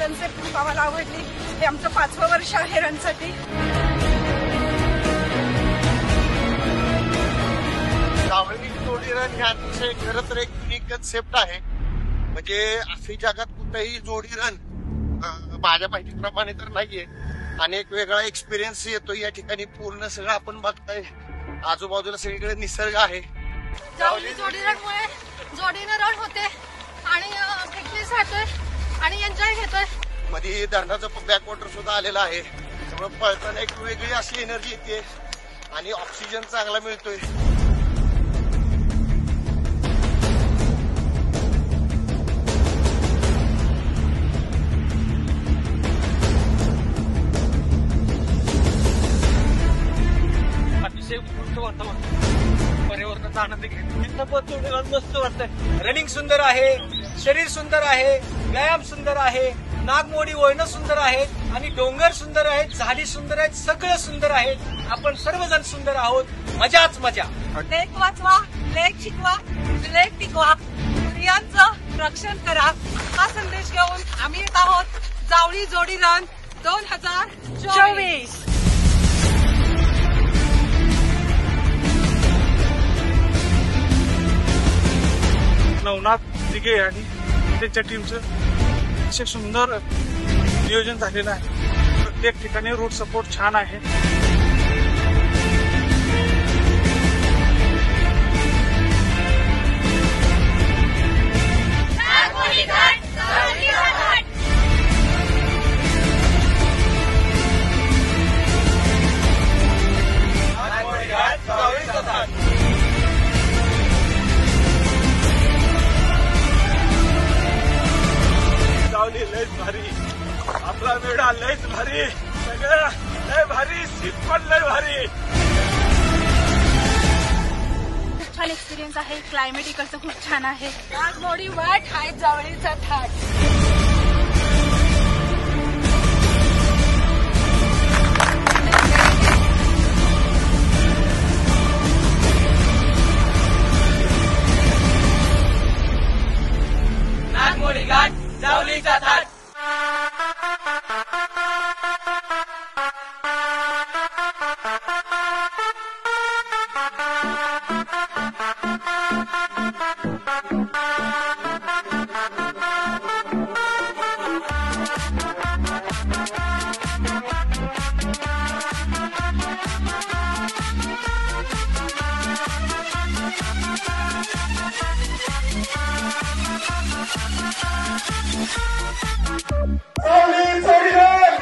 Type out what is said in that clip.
Concept खूप आम्हाला आवडली. हे आमचं 5वं वर्ष आहे रनसाठी. जावळी जोडी रन ह्या अतिशय खरं तर एक युनिक कन्सेप्ट आहे. म्हणजे अशी जगात कुठेही जोडी रन माझ्या माहितीप्रमाणे तर नाहीये. आणि एक वेगळा एक्सपिरियन्स येतो या ठिकाणी. पूर्ण सगळं आपण बघताय, आजूबाजूला सगळीकडे निसर्ग आहे. जावळी जोडी रनमुळे जोडीनं रन होते आणि फिटनेस राहतोय आणि एन्जॉय घेतोय. मध्ये धरणाचं बॅकवॉटर सुद्धा आलेलं आहे. त्यामुळे पळताना एक वेगळी अशी एनर्जी येते आणि ऑक्सिजन चांगला मिळतोय. अतिशय उत्कृष्ट वातावरण, पर्यावरणाचा आनंद घेतो. मस्त वाटतंय. रनिंग सुंदर आहे, शरीर सुंदर आहे, व्यायाम सुंदर आहे, नागमोडी वळणं सुंदर आहेत आणि डोंगर सुंदर आहेत, झाडी सुंदर आहेत, सगळं सुंदर आहे. आपण सर्वजण सुंदर आहोत. मजाच मजा. लेक वाचवा, लेक शिकवा, लेक टिकवा, स्त्रियांचं रक्षण करा हा संदेश घेऊन आम्ही येत आहोत जावळी जोडी रन 2024. नवनाथ दिघे आणि त्यांच्या टीमचं अतिशय सुंदर नियोजन झालेलं आहे. प्रत्येक ठिकाणी रूट सपोर्ट छान आहे. लयच भारी, आपला वेळा लयच भारी, सगळं लय भारी, सीट पण लय भारी. खूप छान एक्सपिरियन्स आहे. क्लायमेट इकडचं खूप छान आहे. नागमोडी वाट हाय जावळीचा थाट. नागमोडी घाट, जावळीचा थाट. जोडी रन